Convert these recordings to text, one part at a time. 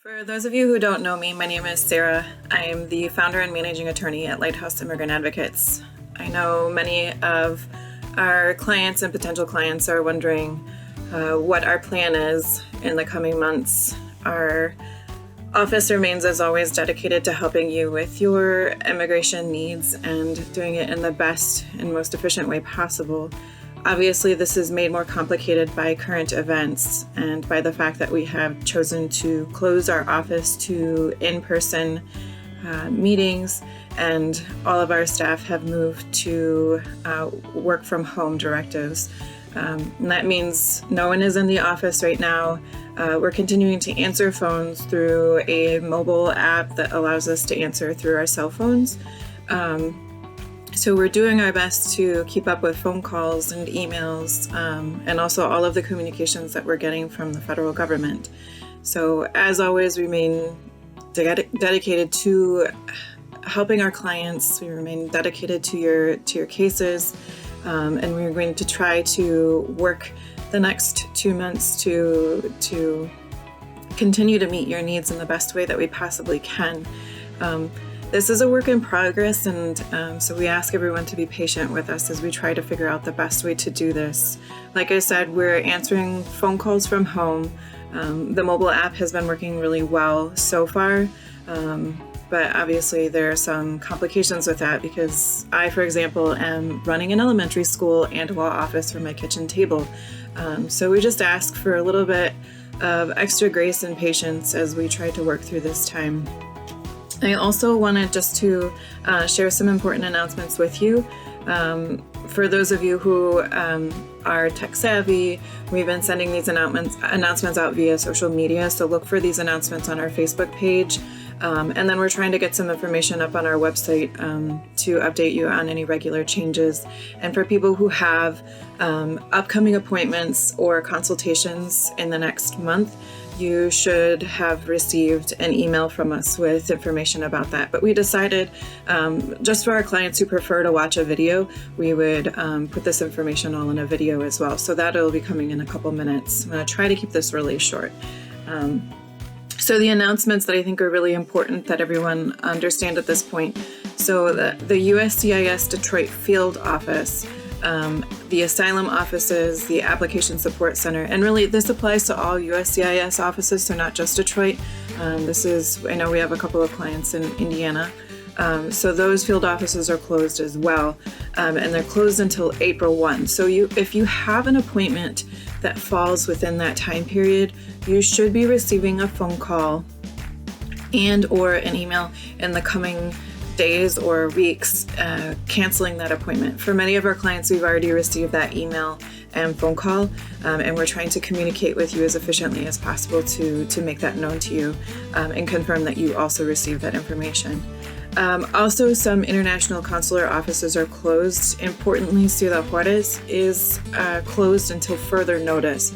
For those of you who don't know me, my name is Sarah. I am the founder and managing attorney at Lighthouse Immigrant Advocates. I know many of our clients and potential clients are wondering what our plan is in the coming months. Our office remains, as always, dedicated to helping you with your immigration needs and doing it in the best and most efficient way possible. Obviously, this is made more complicated by current events and by the fact that we have chosen to close our office to in-person meetings, and all of our staff have moved to work from home directives. And that means no one is in the office right now. We're continuing to answer phones through a mobile app that allows us to answer through our cell phones. So we're doing our best to keep up with phone calls and emails, and also all of the communications that we're getting from the federal government. So as always, we remain dedicated to helping our clients. We remain dedicated to your cases, and we're going to try to work the next 2 months to continue to meet your needs in the best way that we possibly can. This is a work in progress, and so we ask everyone to be patient with us as we try to figure out the best way to do this. Like I said, we're answering phone calls from home. The mobile app has been working really well so far, but obviously there are some complications with that because I, for example, am running an elementary school and a law office from my kitchen table. So we just ask for a little bit of extra grace and patience as we try to work through this time. I also wanted just to share some important announcements with you. For those of you who are tech savvy, we've been sending these announcements out via social media, so look for these announcements on our Facebook page. And then we're trying to get some information up on our website to update you on any regular changes. And for people who have upcoming appointments or consultations in the next month, you should have received an email from us with information about that. But we decided, just for our clients who prefer to watch a video, we would put this information all in a video as well. So that'll be coming in a couple minutes. I'm going to try to keep this really short. So the announcements that I think are really important that everyone understand at this point. So the USCIS Detroit Field Office, the asylum offices, the application support center, and really this applies to all USCIS offices, so not just Detroit. I know we have a couple of clients in Indiana. So those field offices are closed as well, and they're closed until April 1. So if you have an appointment that falls within that time period, you should be receiving a phone call and or an email in the coming days or weeks canceling that appointment. For many of our clients, we've already received that email and phone call, and we're trying to communicate with you as efficiently as possible to make that known to you and confirm that you also received that information. Also, some international consular offices are closed. Importantly, Ciudad Juarez is closed until further notice.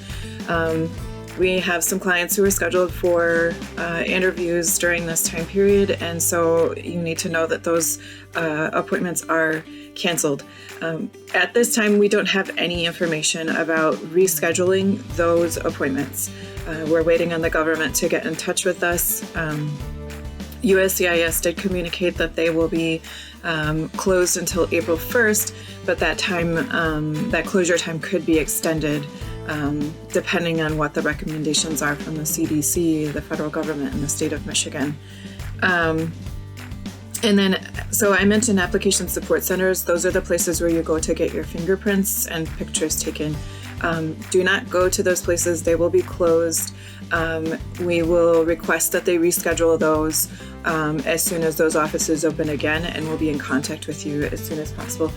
We have some clients who are scheduled for interviews during this time period, and so you need to know that those appointments are canceled. At this time, we don't have any information about rescheduling those appointments. We're waiting on the government to get in touch with us. USCIS did communicate that they will be closed until April 1st, but that closure time could be extended depending on what the recommendations are from the CDC, the federal government, and the state of Michigan. And then, so I mentioned application support centers. Those are the places where you go to get your fingerprints and pictures taken. Do not go to those places. They will be closed. We will request that they reschedule those as soon as those offices open again, and we'll be in contact with you as soon as possible.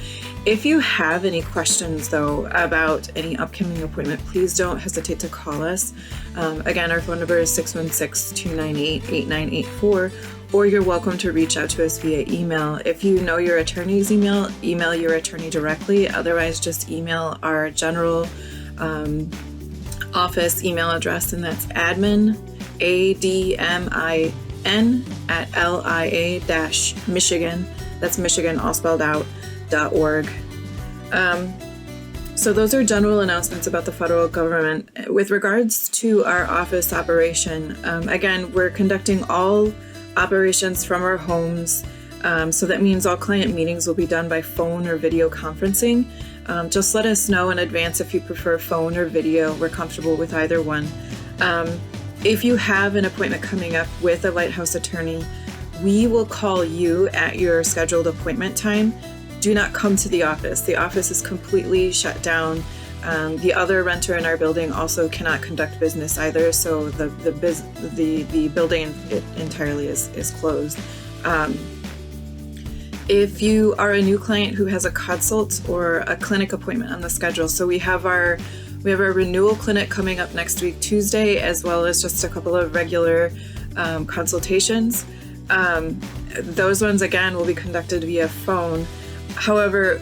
If you have any questions, though, about any upcoming appointment, please don't hesitate to call us. Again, our phone number is 616-298-8984, or you're welcome to reach out to us via email. If you know your attorney's email your attorney directly. Otherwise, just email our general office email address, and that's admin, ADMIN, at LIA-Michigan, that's Michigan all spelled out, .org. So those are general announcements about the federal government. With regards to our office operation, again, we're conducting all operations from our homes. So that means all client meetings will be done by phone or video conferencing. Just let us know in advance if you prefer phone or video. We're comfortable with either one. If you have an appointment coming up with a Lighthouse attorney, we will call you at your scheduled appointment time. Do not come to the office. The office is completely shut down. The other renter in our building also cannot conduct business either, so the building entirely is closed. If you are a new client who has a consult or a clinic appointment on the schedule, so we have our renewal clinic coming up next week, Tuesday, as well as just a couple of regular consultations. Those ones, again, will be conducted via phone. However,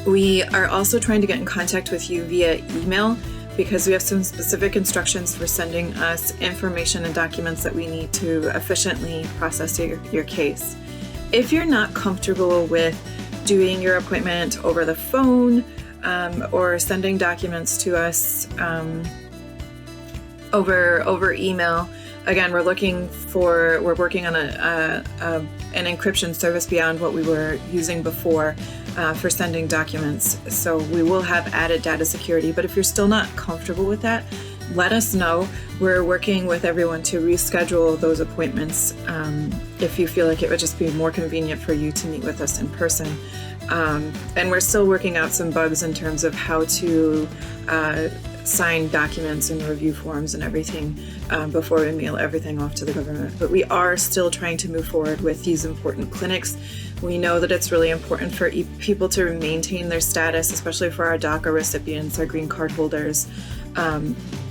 we are also trying to get in contact with you via email because we have some specific instructions for sending us information and documents that we need to efficiently process your case. If you're not comfortable with doing your appointment over the phone or sending documents to us over email, again, we're working on an encryption service beyond what we were using before for sending documents. So we will have added data security, but if you're still not comfortable with that, let us know. We're working with everyone to reschedule those appointments if you feel like it would just be more convenient for you to meet with us in person. And we're still working out some bugs in terms of how to sign documents and review forms and everything before we mail everything off to the government. But we are still trying to move forward with these important clinics. We know that it's really important for people to maintain their status, especially for our DACA recipients, our green card holders.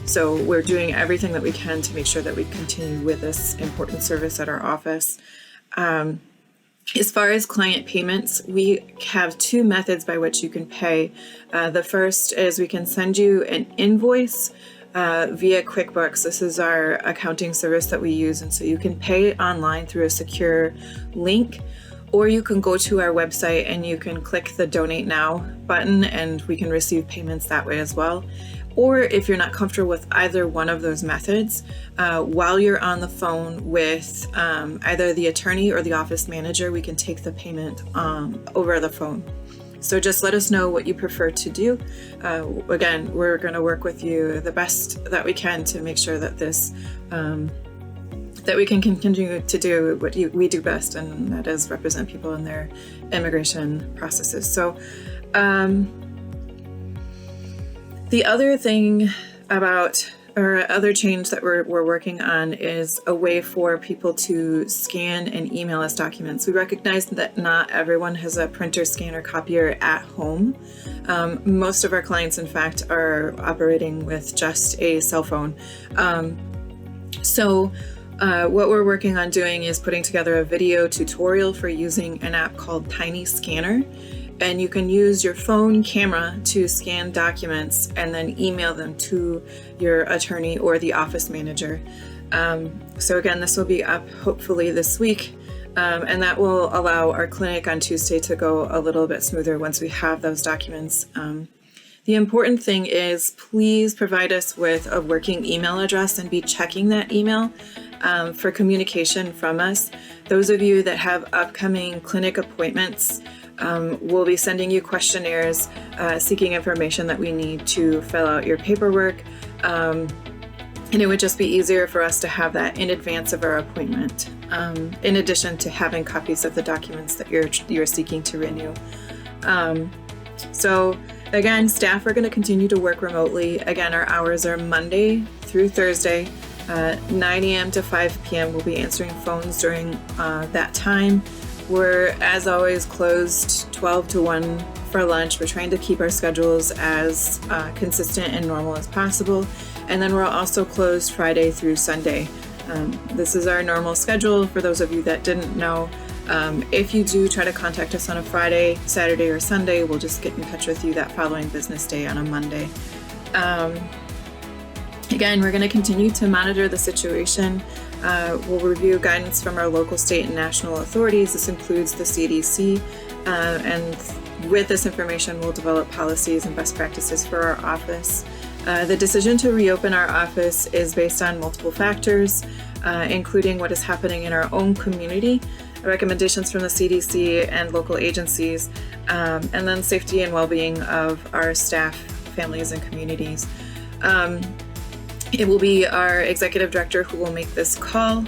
So we're doing everything that we can to make sure that we continue with this important service at our office. As far as client payments, we have two methods by which you can pay. The first is we can send you an invoice via QuickBooks. This is our accounting service that we use, and so you can pay online through a secure link, or you can go to our website and you can click the Donate Now button and we can receive payments that way as well. Or if you're not comfortable with either one of those methods, while you're on the phone with either the attorney or the office manager, we can take the payment over the phone. So just let us know what you prefer to do. Again, we're going to work with you the best that we can to make sure that that we can continue to do what we do best, and that is represent people in their immigration processes. So the other thing other change that we're working on is a way for people to scan and email us documents. We recognize that not everyone has a printer, scanner, copier at home. Most of our clients, in fact, are operating with just a cell phone. So what we're working on doing is putting together a video tutorial for using an app called Tiny Scanner. And you can use your phone camera to scan documents and then email them to your attorney or the office manager. So again, this will be up hopefully this week, and that will allow our clinic on Tuesday to go a little bit smoother once we have those documents. The important thing is please provide us with a working email address and be checking that email for communication from us. Those of you that have upcoming clinic appointments, we'll be sending you questionnaires seeking information that we need to fill out your paperwork. And it would just be easier for us to have that in advance of our appointment, in addition to having copies of the documents that you're seeking to renew. So again, staff are going to continue to work remotely. Again, our hours are Monday through Thursday, 9 a.m. to 5 p.m. We'll be answering phones during that time. We're, as always, closed 12 to 1 for lunch. We're trying to keep our schedules as consistent and normal as possible. And then we're also closed Friday through Sunday. This is our normal schedule for those of you that didn't know. If you do try to contact us on a Friday, Saturday, or Sunday, we'll just get in touch with you that following business day on a Monday. Again, we're going to continue to monitor the situation. We'll review guidance from our local, state, and national authorities. This includes the CDC and with this information, we'll develop policies and best practices for our office. The decision to reopen our office is based on multiple factors, including what is happening in our own community, recommendations from the CDC and local agencies, and then safety and well-being of our staff, families, and communities. It will be our executive director who will make this call,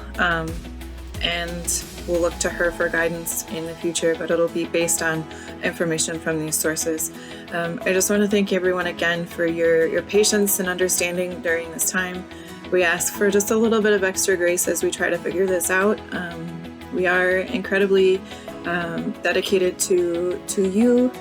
and we'll look to her for guidance in the future, but it'll be based on information from these sources. I just want to thank everyone again for your patience and understanding during this time. We ask for just a little bit of extra grace as we try to figure this out. We are incredibly dedicated to you,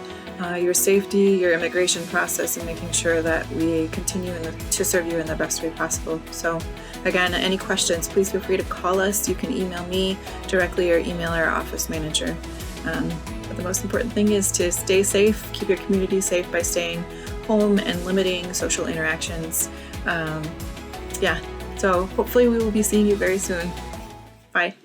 your safety, your immigration process, and making sure that we continue to serve you in the best way possible. So again, any questions, please feel free to call us. You can email me directly or email our office manager. But the most important thing is to stay safe, keep your community safe by staying home and limiting social interactions. So hopefully we will be seeing you very soon. Bye.